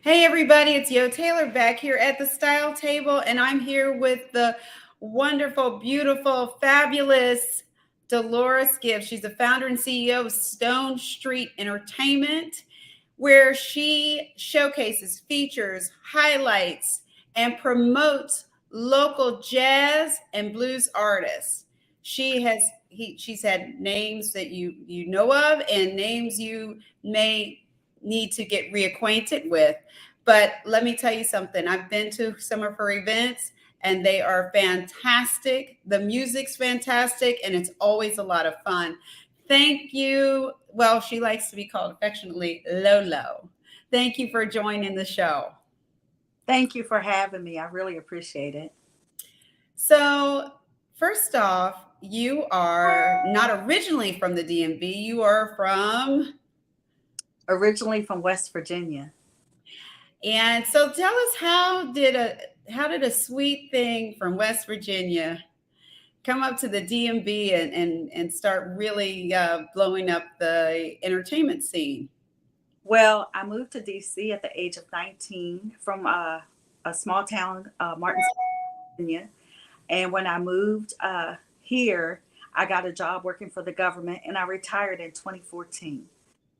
Hey everybody, it's Yo Taylor back here at the Style Table, and I'm here with the wonderful, beautiful, fabulous Dolores Gibbs. She's the founder and CEO of Stone Street Entertainment, where she showcases, features, highlights, and promotes local jazz and blues artists. She's had names that you know of and names you may need to get reacquainted with. But let me tell you something. I've been to some of her events and they are fantastic. The music's fantastic and it's always a lot of fun. Thank you. Well, she likes to be called affectionately Lolo. Thank you for joining the show. Thank you for having me. I really appreciate it. So, first off, you are not originally from the DMV. You are from, Originally from West Virginia. and so tell us how did a sweet thing from West Virginia come up to the DMV and start really blowing up the entertainment scene? Well, I moved to DC at the age of 19 from a small town, Martinsville, Virginia. And when I moved here, I got a job working for the government and I retired in 2014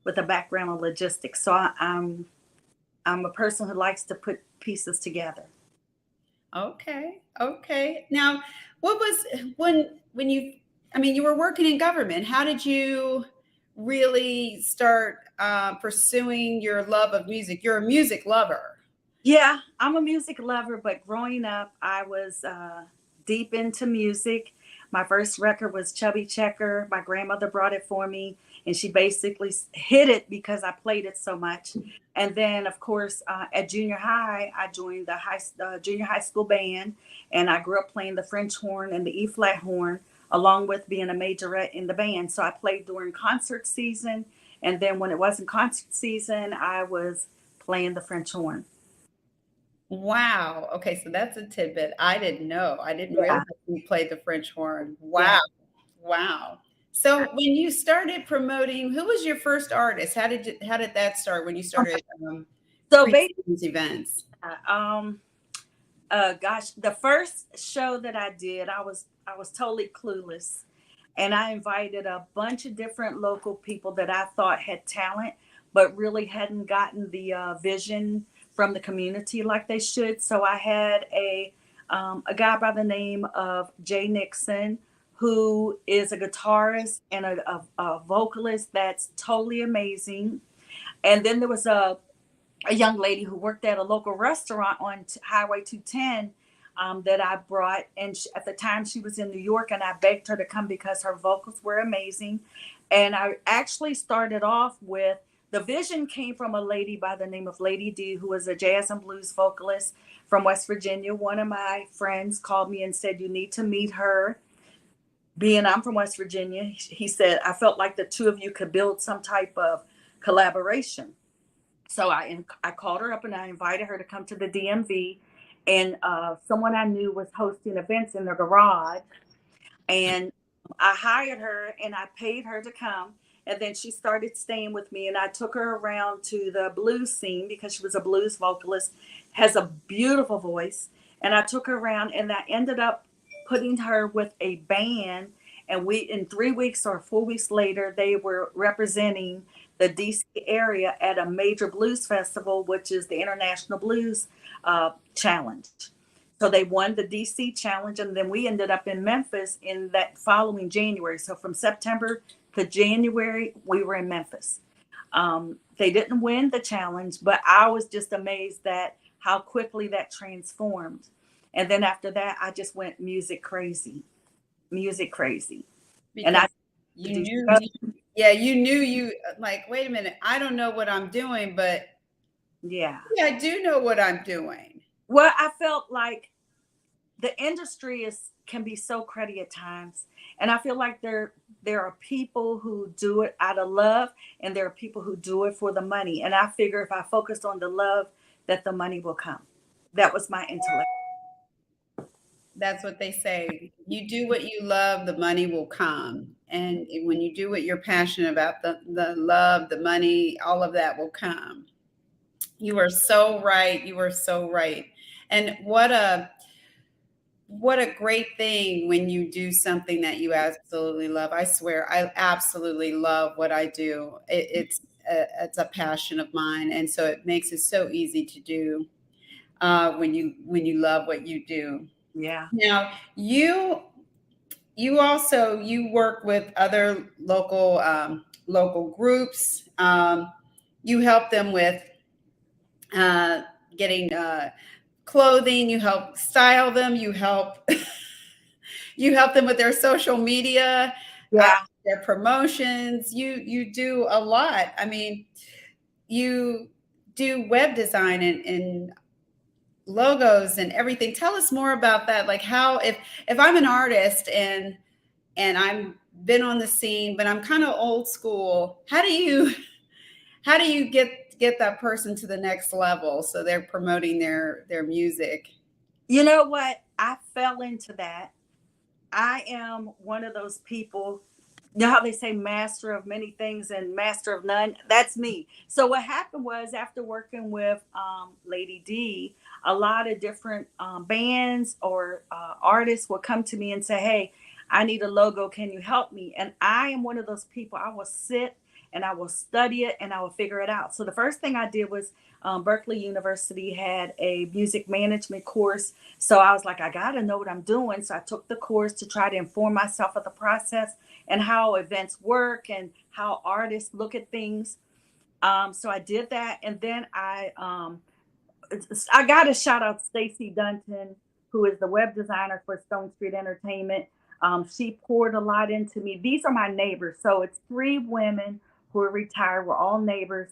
with a background in logistics. I'm a person who likes to put pieces together. Okay, okay. Now, what was when you? I mean, you were working in government. How did you really start pursuing your love of music? You're a music lover. Yeah, I'm a music lover, but growing up, I was deep into music. My first record was Chubby Checker. My grandmother brought it for me, and she basically hid it because I played it so much. And then, of course, at junior high, I joined the junior high school band, and I grew up playing the French horn and the E flat horn, along with being a majorette in the band. So I played during concert season, and then when it wasn't concert season, I was playing the French horn. Wow. Okay, so that's a tidbit I didn't know. I didn't realize Yeah. you played the French horn. Yeah. Wow. Wow. So when you started promoting, who was your first artist? How did that start when you Okay. started So creating basically, these events? gosh, the first show that I did, I was totally clueless, and I invited a bunch of different local people that I thought had talent, but really hadn't gotten the vision from the community like they should. So I had a guy by the name of Jay Nixon, who is a guitarist and a vocalist that's totally amazing. And then there was a young lady who worked at a local restaurant on Highway 210 that I brought. And at the time, she was in New York, and I begged her to come because her vocals were amazing. And I actually started off with the vision came from a lady by the name of Lady D, who was a jazz and blues vocalist from West Virginia. One of my friends called me and said, "You need to meet her." Being I'm from West Virginia, he said, "I felt like the two of you could build some type of collaboration." So I called her up and I invited her to come to the DMV, and someone I knew was hosting events in their garage, and I hired her and I paid her to come, and then she started staying with me, and I took her around to the blues scene because she was a blues vocalist, has a beautiful voice, and I took her around and I ended up putting her with a band, and we in 3 weeks or 4 weeks later they were representing the DC area at a major blues festival, which is the International Blues Challenge. So they won the DC challenge, and then we ended up in Memphis in that following January. So from September to January, we were in Memphis. They didn't win the challenge, but I was just amazed that how quickly that transformed. And then after that, I just went music crazy, and Because I to you do knew shows. yeah, you knew you like, wait a minute, I don't know what I'm doing, but Yeah. yeah, I do know what I'm doing. Well, I felt like the industry is can be so cruddy at times, and I feel like there are people who do it out of love, and there are people who do it for the money. And I figure if I focused on the love, that the money will come. That was my intellect. That's what they say. You do what you love, the money will come. And when you do what you're passionate about, the love, the money, all of that will come. You are so right. You are so right. And what a great thing when you do something that you absolutely love. I swear, I absolutely love what I do. It's a passion of mine, and so it makes it so easy to do when you love what you do. Yeah. Now, you work with other local groups. You help them with getting clothing. You help style them. You help them with their social media, uh, Yeah. their promotions. You do a lot. I mean, you do web design and logos and everything. Tell us more about that. Like how if I'm an artist and I'm been on the scene, but I'm kind of old school. How do you get that person to the next level so they're promoting their music? You know what? I fell into that. I am one of those people. You know how they say master of many things and master of none? That's me. So what happened was after working with Lady D, a lot of different bands or artists will come to me and say, "Hey, I need a logo. Can you help me?" And I am one of those people. I will sit and I will study it and I will figure it out. So the first thing I did was Berkeley University had a music management course. So I was like, I got to know what I'm doing. So I took the course to try to inform myself of the process and how events work and how artists look at things. So I did that, and then I got to shout out Stacy Dunton, who is the web designer for Stone Street Entertainment. She poured a lot into me. These are my neighbors, so it's three women who are retired. We're all neighbors,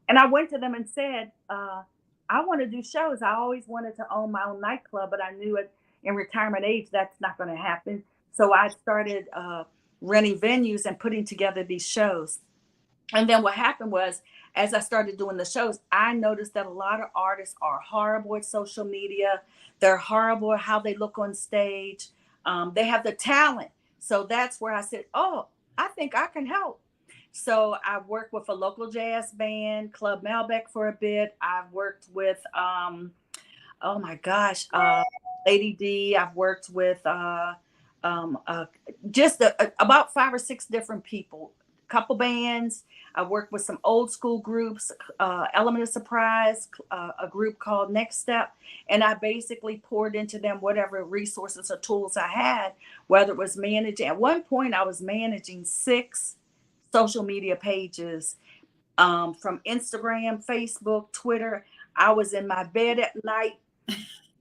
and I went to them and said, I want to do shows. I always wanted to own my own nightclub, but I knew it in retirement age that's not going to happen. So I started renting venues and putting together these shows. And then what happened was, as I started doing the shows, I noticed that a lot of artists are horrible at social media. They're horrible at how they look on stage. They have the talent. So that's where I said, oh, I think I can help. So I worked with a local jazz band, Club Malbec, for a bit. I've worked with, oh my gosh, Lady D. I've worked with um, uh, just about 5 or 6 different people, couple bands. I worked with some old school groups, Element of Surprise, a group called Next Step, and I basically poured into them whatever resources or tools I had, whether it was managing. At one point, I was managing 6 social media pages, from Instagram, Facebook, Twitter. I was in my bed at night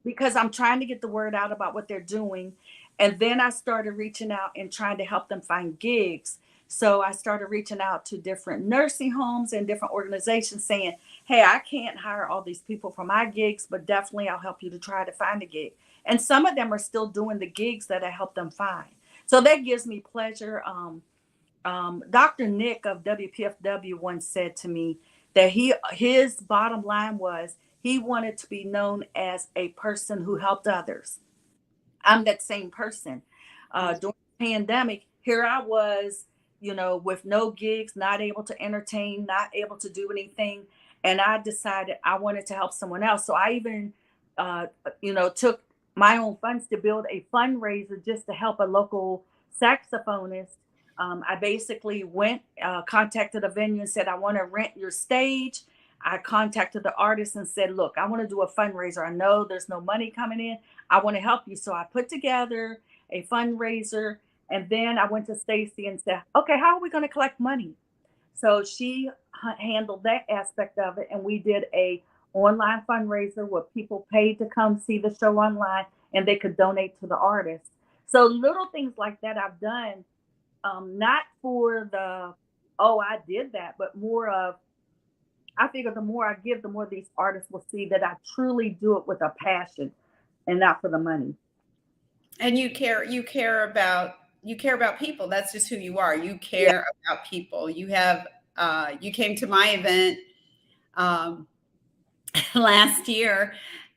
because I'm trying to get the word out about what they're doing. And then I started reaching out and trying to help them find gigs. So I started reaching out to different nursing homes and different organizations saying, hey, I can't hire all these people for my gigs, but definitely I'll help you to try to find a gig. And some of them are still doing the gigs that I helped them find. So that gives me pleasure. Dr. Nick of WPFW once said to me that his bottom line was he wanted to be known as a person who helped others. I'm that same person. During the pandemic, here I was, with no gigs, not able to entertain, not able to do anything, and I decided I wanted to help someone else. So I even, took my own funds to build a fundraiser just to help a local saxophonist. I basically went, contacted a venue and said, I want to rent your stage. I contacted the artist and said, look, I want to do a fundraiser. I know there's no money coming in. I want to help you. So I put together a fundraiser, and then I went to Stacy and said, okay, how are we going to collect money? So she handled that aspect of it, and we did a online fundraiser where people paid to come see the show online and they could donate to the artist. So little things like that I've done, not for the, oh, I did that, but more of, I figure the more I give, the more these artists will see that I truly do it with a passion and not for the money. And you care about people. That's just who you are. You Yeah. care about people. You came to my event um, last year,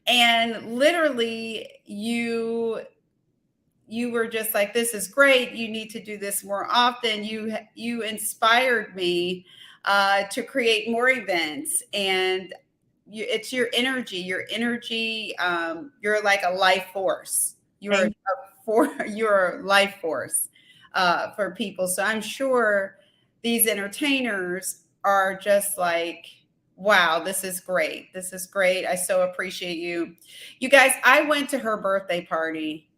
and literally you were just like, this is great, you need to do this more often. You inspired me to create more events, and it's your energy. Your energy. You're like a life force. You're Thank you're a life force for people. So I'm sure these entertainers are just like, wow, this is great. This is great. I so appreciate you. You guys, I went to her birthday party.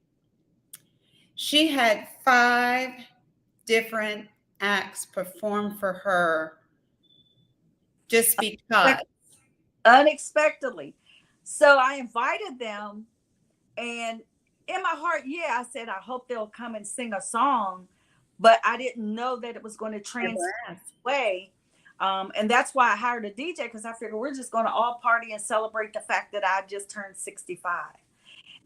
She had 5 different acts perform for her just you. because. Unexpectedly. So I invited them, and in my heart, yeah, I said, I hope they'll come and sing a song, but I didn't know that it was going to transfer away. And that's why I hired a DJ, because I figured we're just going to all party and celebrate the fact that I just turned 65.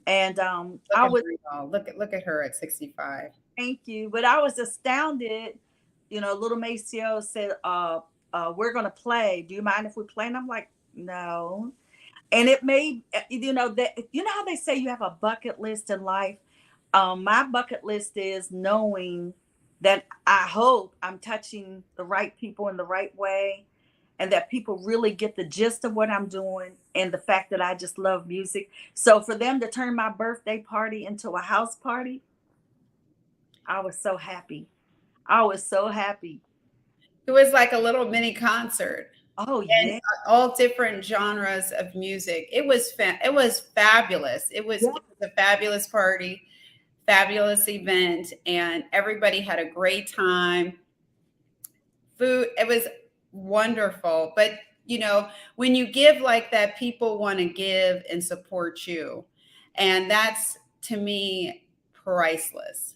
And Look I at was, her, y'all. Look at her at 65. thank you, but I was astounded. Little Maceo said, we're going to play. Do you mind if we play? And I'm like, no. And it made, that, how they say you have a bucket list in life. My bucket list is knowing that I hope I'm touching the right people in the right way, and that people really get the gist of what I'm doing, and the fact that I just love music. So for them to turn my birthday party into a house party, I was so happy. I was so happy. It was like a little mini concert, Oh and yeah. all different genres of music. It was fabulous. Yeah. It was a fabulous party, fabulous event, and everybody had a great time. Food, it was wonderful. But when you give like that, people want to give and support you, and that's, to me, priceless.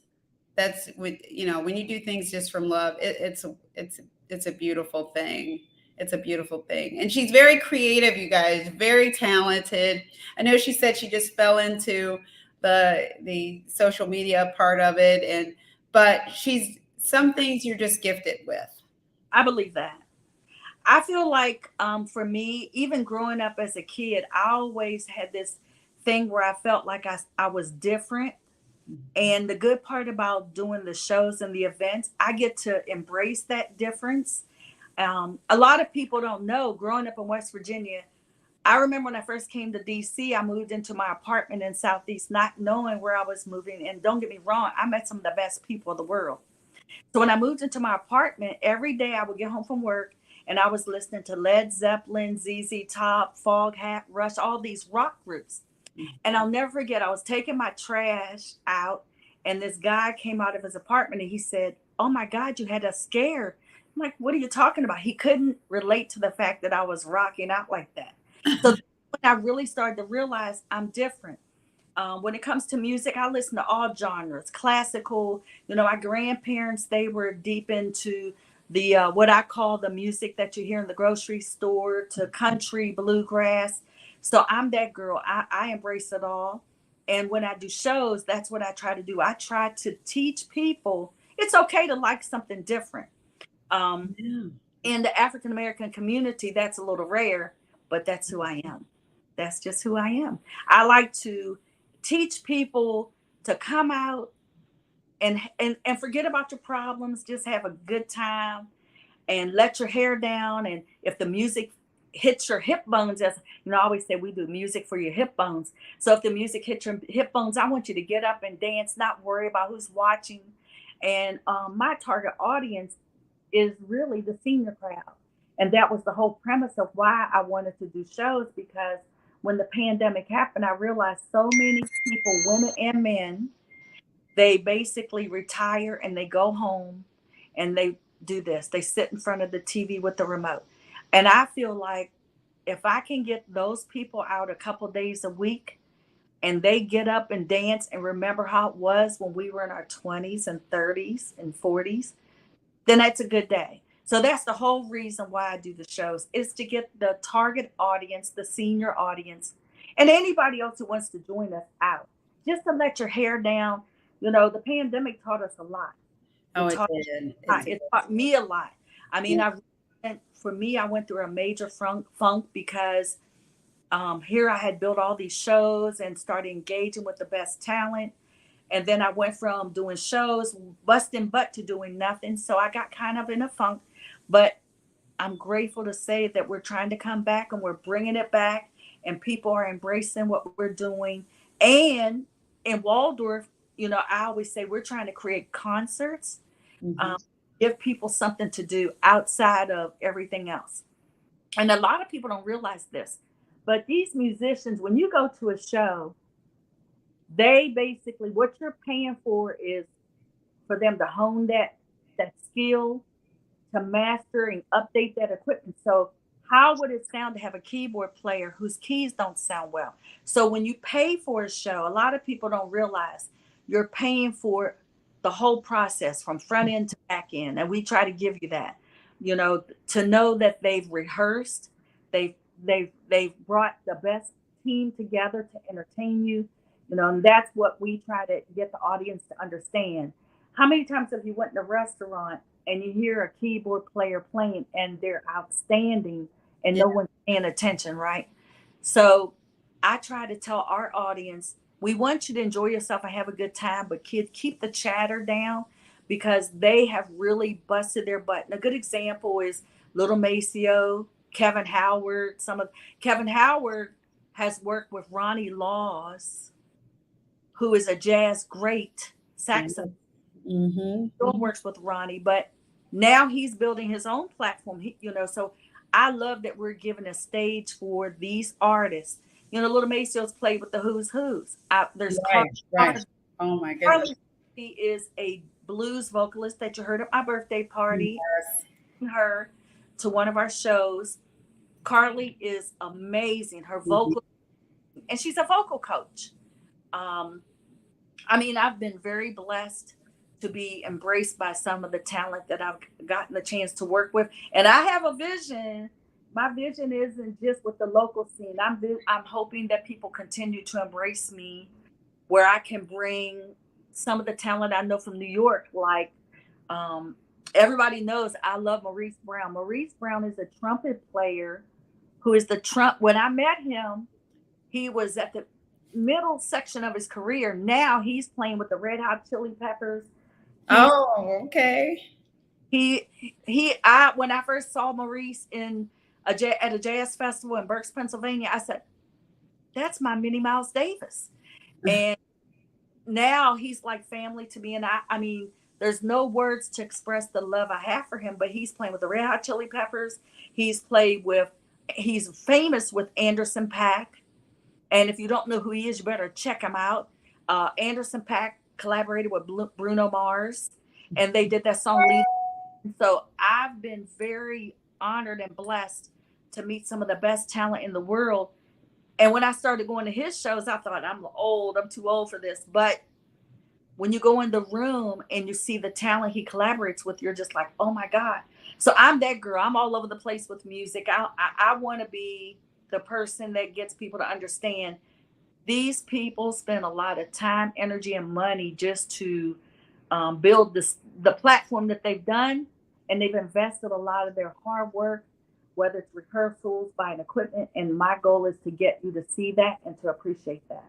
That's when you do things just from love, it's a beautiful thing. It's a beautiful thing. And she's very creative, you guys, very talented. I know she said she just fell into the social media part of it, but she's some things you're just gifted with. I believe that. I feel like for me, even growing up as a kid, I always had this thing where I felt like I was different. And the good part about doing the shows and the events, I get to embrace that difference. A lot of people don't know, growing up in West Virginia, I remember when I first came to DC, I moved into my apartment in Southeast, not knowing where I was moving. And don't get me wrong, I met some of the best people in the world. So when I moved into my apartment, every day I would get home from work and I was listening to Led Zeppelin, ZZ Top, Foghat, Rush, all these rock groups. And I'll never forget, I was taking my trash out, and this guy came out of his apartment and he said, "Oh my God, you had us scared." I'm like, "What are you talking about?" He couldn't relate to the fact that I was rocking out like that. So when I really started to realize I'm different. When it comes to music, I listen to all genres, classical. My grandparents, they were deep into the what I call the music that you hear in the grocery store, to country, bluegrass. So I'm that girl. I embrace it all. And when I do shows, that's what I try to do. I try to teach people it's okay to like something different. Um, Yeah. in the African American community, that's a little rare, but that's who I am. That's just who I am. I like to teach people to come out and forget about your problems, just have a good time and let your hair down. And if the music hits your hip bones, as I always say, we do music for your hip bones. So if the music hits your hip bones, I want you to get up and dance, not worry about who's watching. And my target audience is really the senior crowd. And that was the whole premise of why I wanted to do shows, because when the pandemic happened, I realized so many people, women and men, they basically retire and they go home and they do this. They sit in front of the TV with the remote. And I feel like if I can get those people out a couple days a week and they get up and dance and remember how it was when we were in our 20s and 30s and 40s, then that's a good day. So that's the whole reason why I do the shows, is to get the target audience, the senior audience, and anybody else who wants to join us out. Just to let your hair down. The pandemic taught us a lot. Oh, It it taught did. It did. it taught me a lot. I mean, Yeah. for me, I went through a major funk because here I had built all these shows and started engaging with the best talent. And then I went from doing shows, busting butt, to doing nothing. So I got kind of in a funk. But I'm grateful to say that we're trying to come back and we're bringing it back, and people are embracing what we're doing. And in Waldorf, I always say we're trying to create concerts, Mhm. um, give people something to do outside of everything else. And a lot of people don't realize this, but these musicians, when you go to a show, they basically, what you're paying for is for them to hone that skill, to master and update that equipment. So how would it sound to have a keyboard player whose keys don't sound well? So when you pay for a show, a lot of people don't realize you're paying for the whole process from front end to back end. And we try to give you that, to know that they've rehearsed, they've they've brought the best team together to entertain you, and that's what we try to get the audience to understand. How many times have you went in a restaurant and you hear a keyboard player playing and they're outstanding and Yeah. no one's paying attention, right? So I try to tell our audience, we want you to enjoy yourself and have a good time, but kids, keep the chatter down because they have really busted their butt. And a good example is Little Maceo, Kevin Howard. Kevin Howard has worked with Ronnie Laws, who is a jazz great saxophone. Mhm. Still works with Ronnie, but now he's building his own platform. So I love that we're giving a stage for these artists. Little Macio's played with the Who's Who's. There's Right, right. Carly. Oh my goodness. Carly is a blues vocalist that you heard at my birthday party. Yes. Her to one of our shows. Carly is amazing. Her Mhm. vocal, and she's a vocal coach. Um, I've been very blessed to be embraced by some of the talent that I've gotten the chance to work with. And I have a vision. My vision isn't just with the local scene. I'm hoping that people continue to embrace me where I can bring some of the talent I know from New York. Like, um, everybody knows I love Maurice Brown. Maurice Brown is a trumpet player who is the trump. When I met him, he was at the middle section of his career. Now he's playing with the Red Hot Chili Peppers. He's Oh, okay. he I when I first saw Maurice at a jazz festival in Berks, Pennsylvania, I said, "That's my Minnie Miles Davis." And now he's like family to me. And there's no words to express the love I have for him. But he's playing with the Red Hot Chili Peppers. He's famous with Anderson .Paak. And if you don't know who he is, you better check him out. Anderson .Paak collaborated with Bruno Mars, and they did that song "Lead." So I've been very honored and blessed to meet some of the best talent in the world. And when I started going to his shows, I thought, I'm too old for this. But when you go in the room and you see the talent he collaborates with, you're just like, oh my God. So I'm that girl. I'm all over the place with music. I want to be the person that gets people to understand these people spend a lot of time, energy, and money just to build the platform that they've done, and they've invested a lot of their hard work, whether it's rehearsals, buying equipment. And my goal is to get you to see that and to appreciate that.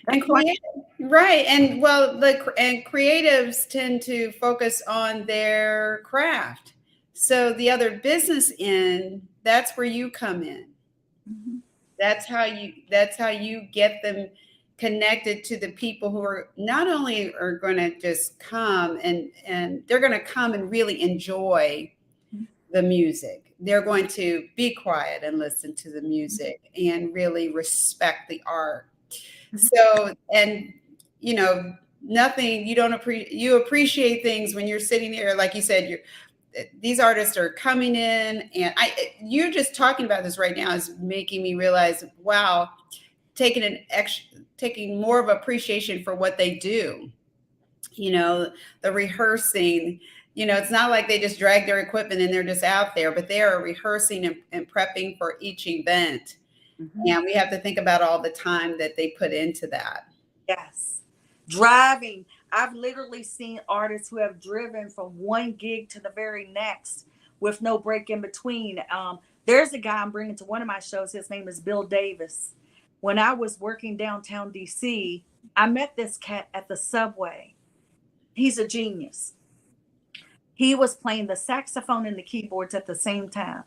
And That's my right. And well, and creatives tend to focus on their craft. So the other business end, that's where you come in. Mhm. That's how you get them connected to the people who are not only are going to just come and they're going to come and really enjoy the music. They're going to be quiet and listen to the music and really respect the art. So, and nothing, you appreciate things when you're sitting there, like you said, these artists are coming in, and you're just talking about this right now is making me realize, wow, taking more of appreciation for what they do. The rehearsing. It's not like they just drag their equipment and they're just out there, but they are rehearsing and prepping for each event. Mhm. And we have to think about all the time that they put into that. Yes. Driving. I've literally seen artists who have driven from one gig to the very next with no break in between. There's a guy I'm bringing to one of my shows. His name is Bill Davis. When I was working downtown DC, I met this cat at the subway. He's a genius. He was playing the saxophone and the keyboards at the same time.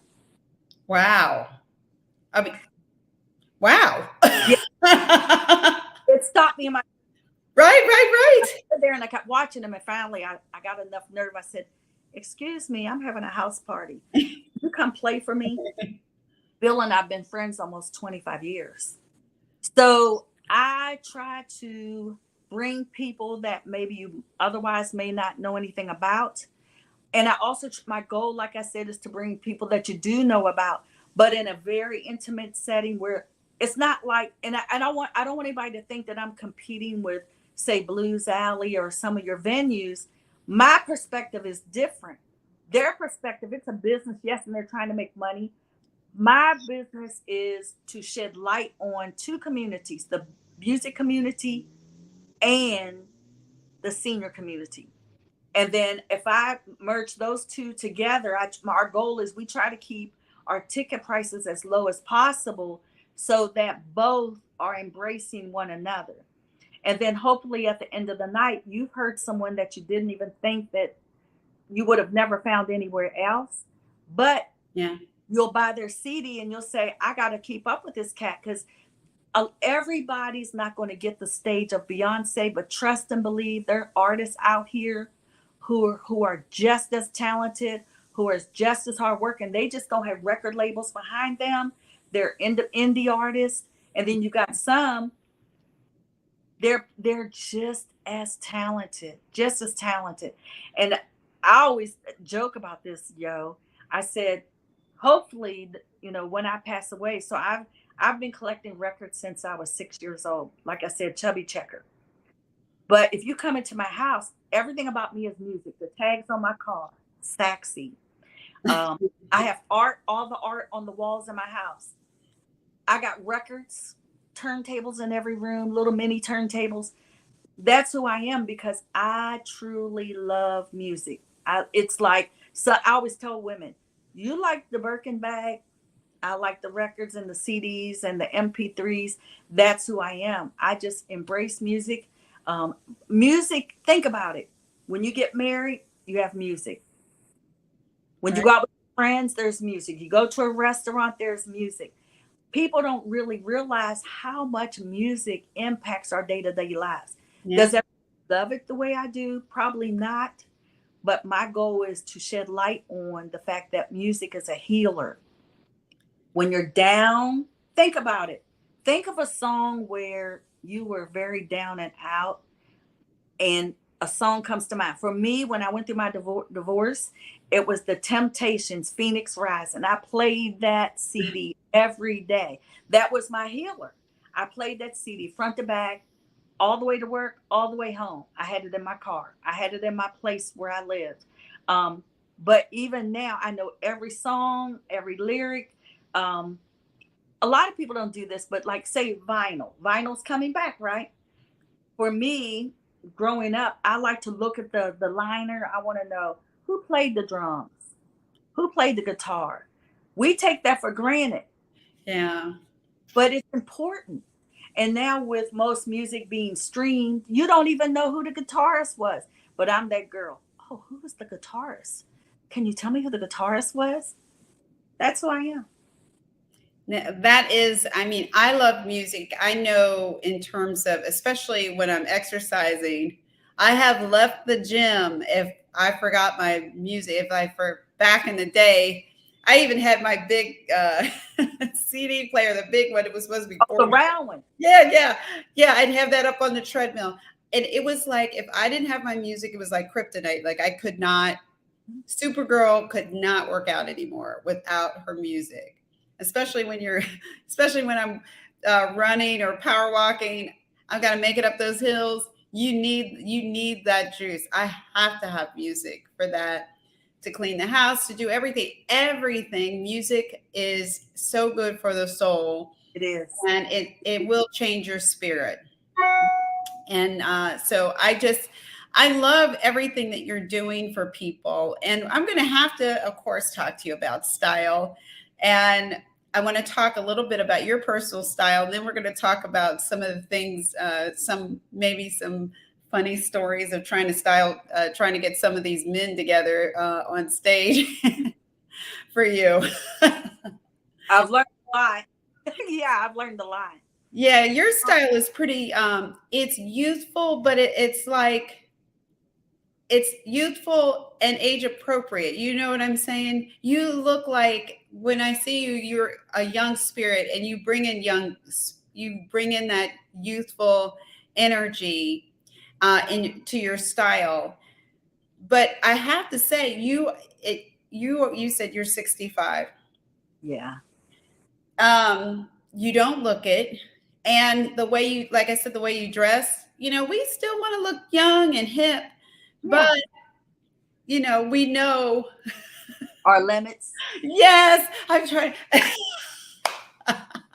Wow. I mean, wow. Yeah, it stopped me in my Right. there, and I kept watching him. And finally, I got enough nerve. I said, "Excuse me, I'm having a house party. You come play for me." Bill and I've been friends almost 25 years. So I try to bring people that maybe you otherwise may not know anything about. And I also, my goal, like I said, is to bring people that you do know about, but in a very intimate setting where it's not like, and I don't want anybody to think that I'm competing with, say, Blues Alley or some of your venues. My perspective is different. Their perspective, it's a business, yes, and they're trying to make money. My business is to shed light on two communities, the music community and the senior community. And then if I merge those two together, our goal is we try to keep our ticket prices as low as possible so that both are embracing one another. And then hopefully at the end of the night, you've heard someone that you didn't even think that you would have never found anywhere else. But Yeah. you'll buy their CD and you'll say, I got to keep up with this cat because everybody's not going to get the stage of Beyonce, but trust and believe there are artists out here who are just as talented, who are just as hard working. They just don't have record labels behind them. They're indie artists, and then you got some. They're just as talented. And I always joke about this, yo. I said, hopefully, when I pass away. So I've been collecting records since I was 6 years old. Like I said, chubby checker. But if you come into my house, everything about me is music. The tags on my car, Saxy. I have art, all the art on the walls in my house. I got records, turntables in every room, little mini turntables. That's who I am because I truly love music. It's like, so I always tell women, you like the Birkin bag, I like the records and the CDs and the MP3s. That's who I am. I just embrace music. Music, think about it. When you get married, you have music. When you Right. go out with friends, there's music. You go to a restaurant, there's music. People don't really realize how much music impacts our day-to-day lives. Yeah. Does everyone love it the way I do? Probably not. But my goal is to shed light on the fact that music is a healer. When you're down, think about it. Think of a song where you were very down and out, and a song comes to mind. For me, when I went through my divorce, it was The Temptations, Phoenix Rising. I played that CD every day. That was my healer. I played that CD front to back, all the way to work, all the way home. I had it in my car. I had it in my place where I lived. But even now, I know every song, every lyric. Um, a lot of people don't do this, but like say vinyl. Vinyl's coming back, right? For me, growing up, I like to look at the liner. I want to know who played the drums, who played the guitar. We take that for granted, Yeah. but it's important. And now with most music being streamed, you don't even know who the guitarist was. But I'm that girl. Oh, who was the guitarist? Can you tell me who the guitarist was? That's who I am. That is, I mean, I love music. I know in terms of, especially when I'm exercising, I have left the gym if I forgot my music. If I, for back in the day, I even had my big CD player, the big one. It was supposed to be Oh, the 40. round one. Yeah. I'd have that up on the treadmill. And it was like, if I didn't have my music, it was like kryptonite. Like I could not, Supergirl could not work out anymore without her music, especially when you're, especially when I'm running or power walking. I've got to make it up those hills. You need that juice. I have to have music for that, to clean the house, to do everything. Everything. Music is so good for the soul, It is. and it will change your spirit. And so I love everything that you're doing for people. And I'm going to have to, of course, talk to you about style. And I want to talk a little bit about your personal style. And then we're going to talk about some of the things, maybe some funny stories of trying to trying to get some of these men together on stage for you. I've learned a lot. Yeah, I've learned a lot. Yeah, your style is pretty it's youthful, but it's like it's youthful and age appropriate. You know what I'm saying? You look like when I see you, you're a young spirit, and you bring in that youthful energy into your style. But I have to say, you said you're 65. Yeah. You don't look it, and the way you, like I said, the way you dress. We still want to look young and hip, but Yeah. we know. Our limits. Yes, I'm trying.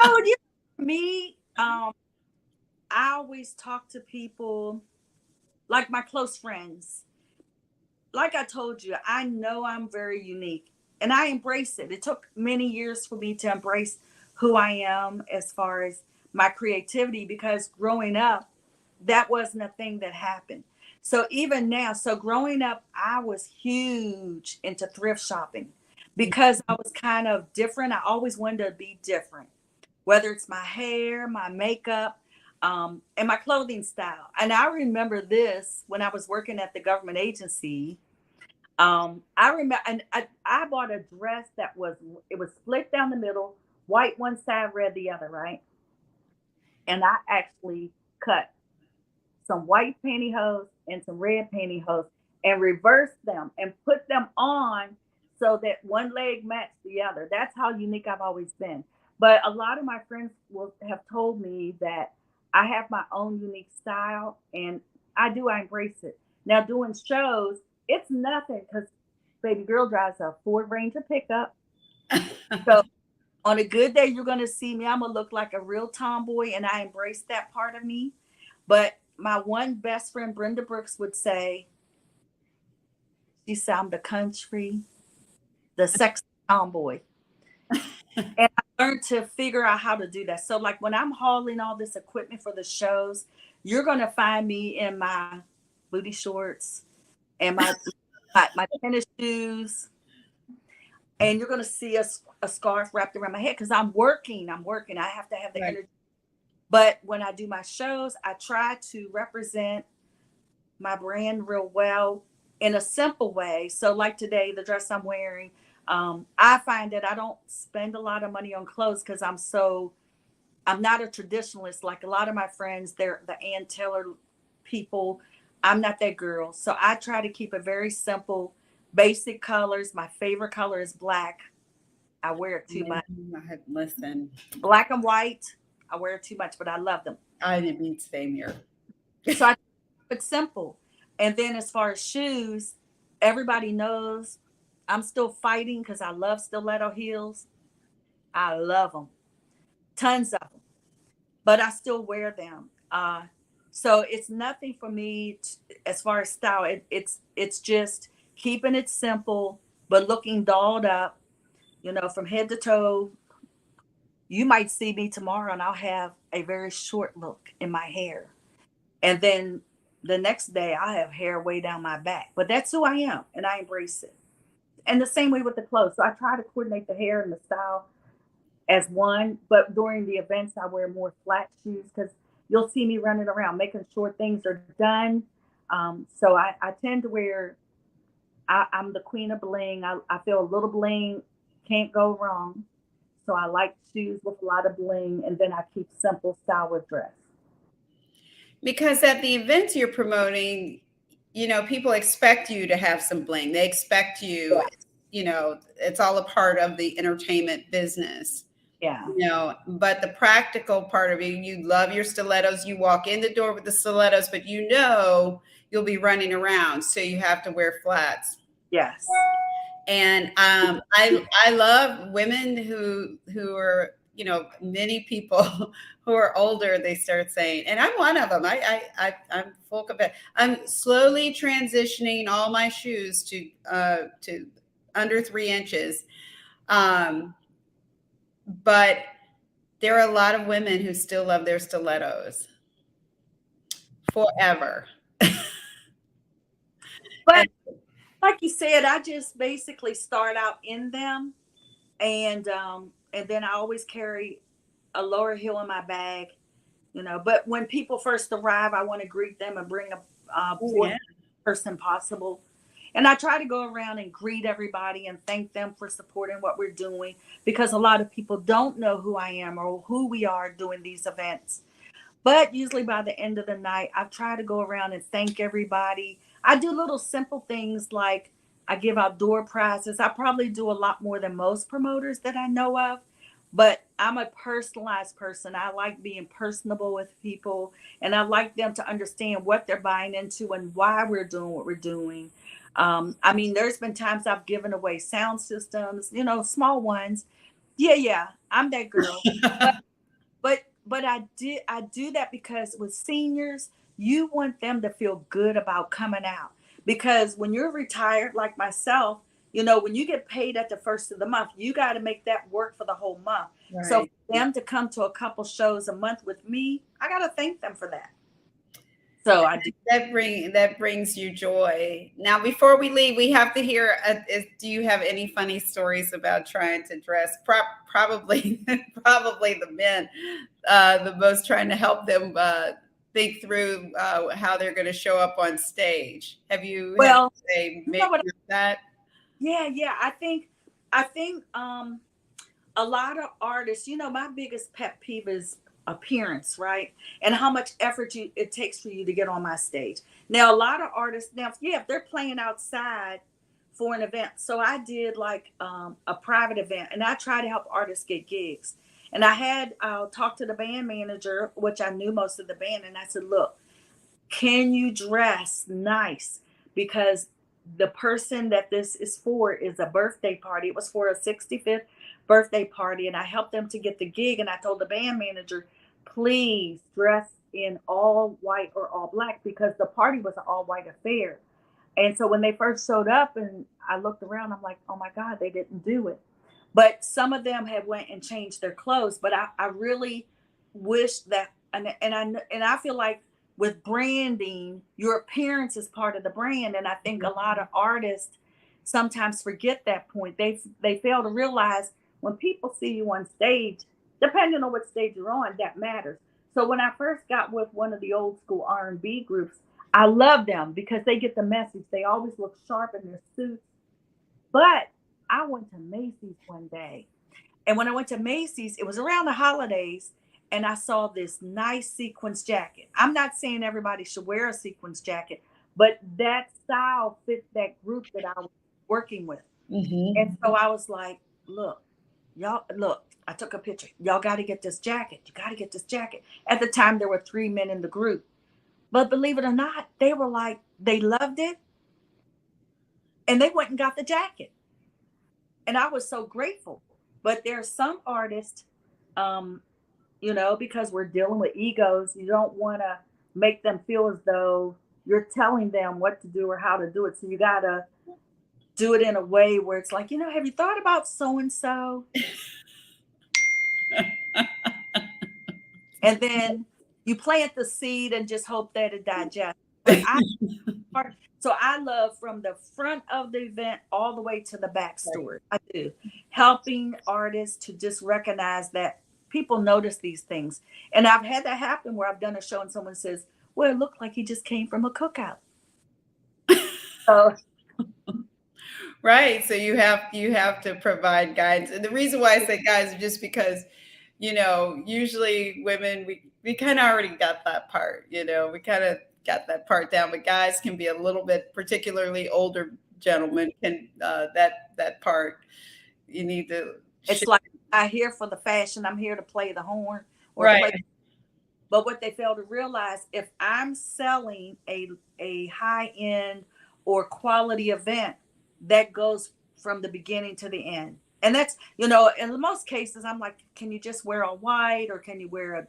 Oh, you me, I always talk to people like my close friends. Like I told you, I know I'm very unique and I embrace it. It took many years for me to embrace who I am as far as my creativity, because growing up, that wasn't a thing that happened. So even now, so growing up, I was huge into thrift shopping because I was kind of different. I always wanted to be different, whether it's my hair, my makeup, and my clothing style. And I remember this when I was working at the government agency. I remember, and I bought a dress that it was split down the middle, white one side, red the other, right? And I actually cut some white pantyhose and some red pantyhose and reversed them and put them on so that one leg matched the other. That's how unique I've always been. But a lot of my friends will have told me that I have my own unique style, and I embrace it. Now, doing shows, it's nothing because baby girl drives a Ford Ranger pickup. So on a good day, you're going to see me. I'm going to look like a real tomboy, and I embrace that part of me. But my one best friend, Brenda Brooks, would say, she said, I'm the country, the sexy tomboy. And I learned to figure out how to do that. So, like when I'm hauling all this equipment for the shows, you're going to find me in my booty shorts and my tennis shoes. And you're going to see a scarf wrapped around my head because I'm working. I have to have the Right. energy. But when I do my shows, I try to represent my brand real well in a simple way. So, like today, the dress I'm wearing, I find that I don't spend a lot of money on clothes because I'm not a traditionalist like a lot of my friends. They're the Ann Taylor people. I'm not that girl. So I try to keep it very simple, basic colors. My favorite color is black. I wear it too much. Listen, Black and white, I wear it too much, but I love them. I didn't mean same here. So I keep it simple. And then as far as shoes, everybody knows I'm still fighting because I love stiletto heels. I love them, tons of them, but I still wear them. So it's nothing for me as far as style. It's just keeping it simple, but looking dolled up, from head to toe. You might see me tomorrow and I'll have a very short look in my hair. And then the next day I have hair way down my back. But that's who I am and I embrace it. And the same way with the clothes. So I try to coordinate the hair and the style as one, but during the events I wear more flat shoes because you'll see me running around making sure things are done. So I tend to wear, I'm the queen of bling. I feel a little bling can't go wrong. So I like shoes with a lot of bling, and then I keep simple style with dress. Because at the events you're promoting, people expect you to have some bling. They expect Yeah. it's all a part of the entertainment business. Yeah. But the practical part of you love your stilettos. You walk in the door with the stilettos, but you'll be running around, so you have to wear flats. Yes. And I love women who are, many people who are older, they start saying, and I'm one of them. I'm full competitive. I'm slowly transitioning all my shoes to under 3 inches. But there are a lot of women who still love their stilettos forever. But like you said, I just basically start out in them, and then I always carry a lower heel in my bag, you know. But when people first arrive, I want to greet them and bring a Oh, fourth yeah. person possible. And I try to go around and greet everybody and thank them for supporting what we're doing, because a lot of people don't know who I am or who we are doing these events. But usually by the end of the night, I try to go around and thank everybody. I do little simple things like I give out door prizes. I probably do a lot more than most promoters that I know of, but I'm a personalized person. I like being personable with people, and I like them to understand what they're buying into and why we're doing what we're doing. I mean, there's been times I've given away sound systems, you know, small ones. Yeah, yeah, I'm that girl. But but I do that because with seniors, you want them to feel good about coming out, because when you're retired like myself, you know, when you get paid at the first of the month, you got to make that work for the whole month. So Right. for them to come to a couple shows a month with me, I got to thank them for that. So I do. That brings you joy. Now, before we leave, we have to hear. Do you have any funny stories about trying to dress? Probably, probably the men, the most trying to help them think through how they're going to show up on stage. Have you had Well, a you know mix what? of that? Yeah, yeah. I think a lot of artists, you know, my biggest pet peeve is appearance, right? And how much effort it takes for you to get on my stage. Now, a lot of artists, now, yeah, if they're playing outside for an event. So I did like a private event, and I try to help artists get gigs. And I had talked to the band manager, which I knew most of the band, and I said, look, can you dress nice? Because the person that this is for is a birthday party. It was for a 65th birthday party, and I helped them to get the gig. And I told the band manager, please dress in all white or all black, because the party was an all white affair. And so when they first showed up and I looked around, I'm like, oh my God, they didn't do it. But some of them had went and changed their clothes. But I really wish that, and I feel like with branding, your appearance is part of the brand. And I think a lot of artists sometimes forget that point. They fail to realize when people see you on stage, depending on what stage you're on, that matters. So when I first got with one of the old school R&B groups, I love them because they get the message. They always look sharp in their suits. But I went to Macy's one day, and when I went to Macy's, it was around the holidays, and I saw this nice sequins jacket. I'm not saying everybody should wear a sequins jacket, but that style fit that group that I was working with. And Hmm. so I was like, look, y'all, look, I took a picture. Y'all got to get this jacket. You got to get this jacket. At the time, there were 3 men in the group. But believe it or not, they were like, they loved it, and they went and got the jacket. And I was so grateful. But there's some artists, um, you know, because we're dealing with egos, you don't want to make them feel as though you're telling them what to do or how to do it. So you got to do it in a way where it's like, you know, have you thought about so and so? And then you plant the seed and just hope that it digests. But so I love from the front of the event all the way to the back story. I do. Helping artists to just recognize that people notice these things. And I've had that happen where I've done a show and someone says, well, it looked like he just came from a cookout. So Right. So you have to provide guidance. And the reason why I say guys is just because, usually women we kind of already got that part, we kind of got that part down, but guys can be a little bit, particularly older gentlemen can that part you need to it's share. like I here for the fashion, I'm here to play the horn or play. Right. But what they fail to realize, if I'm selling a high end or quality event, that goes from the beginning to the end. And that's, you know, in most cases, I'm like, can you just wear a white, or can you wear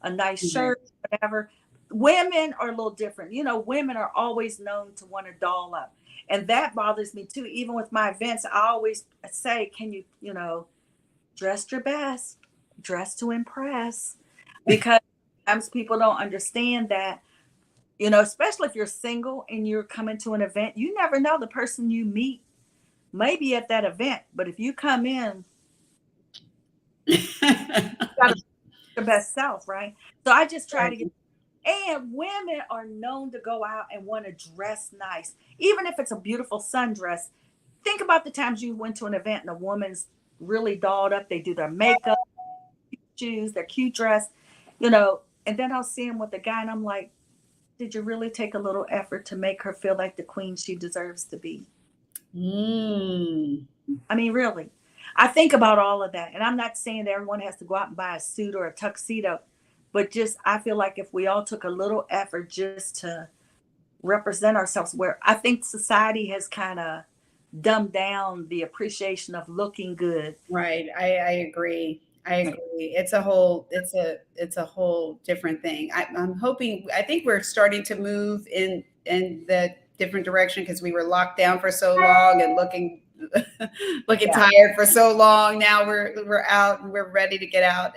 a nice Mhm. shirt, whatever? Women are a little different. You know, women are always known to want to doll up. And that bothers me too. Even with my events, I always say, can you, dress your best, dress to impress, because sometimes people don't understand that You know, especially if you're single and you're coming to an event, you never know the person you meet maybe at that event. But if you come in, you got to be your best self, right? So I just try to get. Right. And women are known to go out and want to dress nice, even if it's a beautiful sundress. Think about the times you went to an event and a woman's really dolled up. They do their makeup, shoes, their cute dress, you know. And then I'll see them with the guy, and I'm like, did you really take a little effort to make her feel like the queen she deserves to be? Mm. I mean, really. I think about all of that. And I'm not saying that everyone has to go out and buy a suit or a tuxedo, but just I feel like if we all took a little effort just to represent ourselves, where I think society has kind of dumbed down the appreciation of looking good. Right. I agree. I agree. It's a whole different thing. I'm hoping, I think we're starting to move in the different direction because we were locked down for so long and looking Yeah. tired for so long. Now we're out and we're ready to get out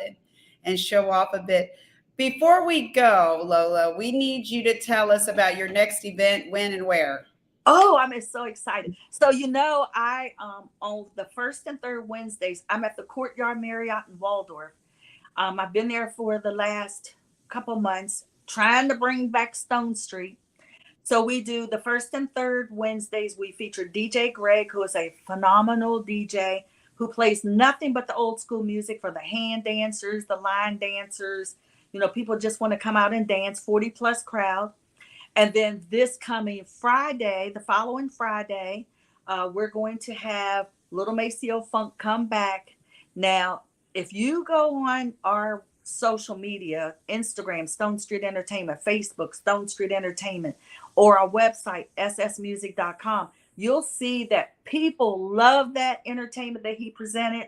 and show off a bit. Before we go, Lola, we need you to tell us about your next event, when and where. Oh, I'm so excited. So, you know, I on the first and third Wednesdays, I'm at the Courtyard Marriott in Waldorf. I've been there for the last couple months trying to bring back Stone Street. So we do the first and third Wednesdays. We feature DJ Greg, who is a phenomenal DJ who plays nothing but the old school music for the hand dancers, the line dancers. You know, people just want to come out and dance, 40 plus crowd. And then this coming Friday, the following Friday, we're going to have Little Maceo Funk come back. Now, if you go on our social media, Instagram, Stone Street Entertainment, Facebook, Stone Street Entertainment, or our website, ssmusic.com, you'll see that people love that entertainment that he presented.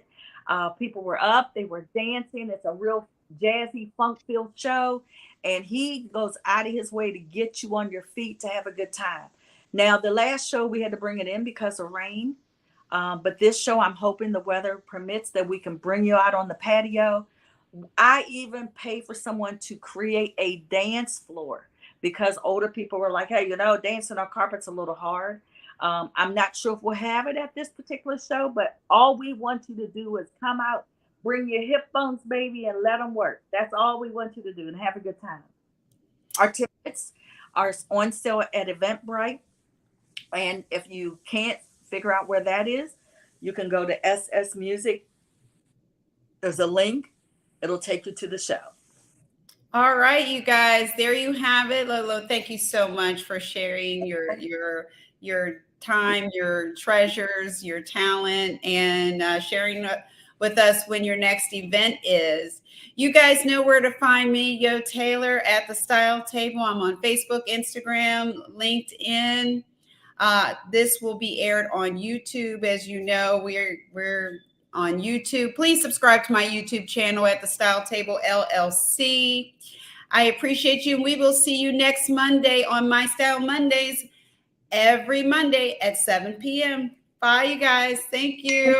People were up, they were dancing. It's a real jazzy, funk-filled show. And he goes out of his way to get you on your feet to have a good time. Now, the last show we had to bring it in because of rain. But this show, I'm hoping the weather permits that we can bring you out on the patio. I even pay for someone to create a dance floor because older people were like, hey, you know, dancing on carpet's a little hard. I'm not sure if we'll have it at this particular show, but all we want you to do is come out, bring your hip phones, baby, and let them work. That's all we want you to do and have a good time. Our tickets are on sale at Eventbrite. And if you can't figure out where that is, you can go to SS Music. There's a link. It'll take you to the show. All right, you guys, there you have it. Lolo, thank you so much for sharing your time, your treasures, your talent, and sharing with us when your next event is. You guys know where to find me, Yo Taylor at the Style Table. I'm on Facebook, Instagram, LinkedIn. This will be aired on YouTube. As you know, we're on YouTube. Please subscribe to my YouTube channel at the Style Table LLC. I appreciate you. We will see you next Monday on My Style Mondays, every Monday at 7 p.m. Bye, you guys. Thank you.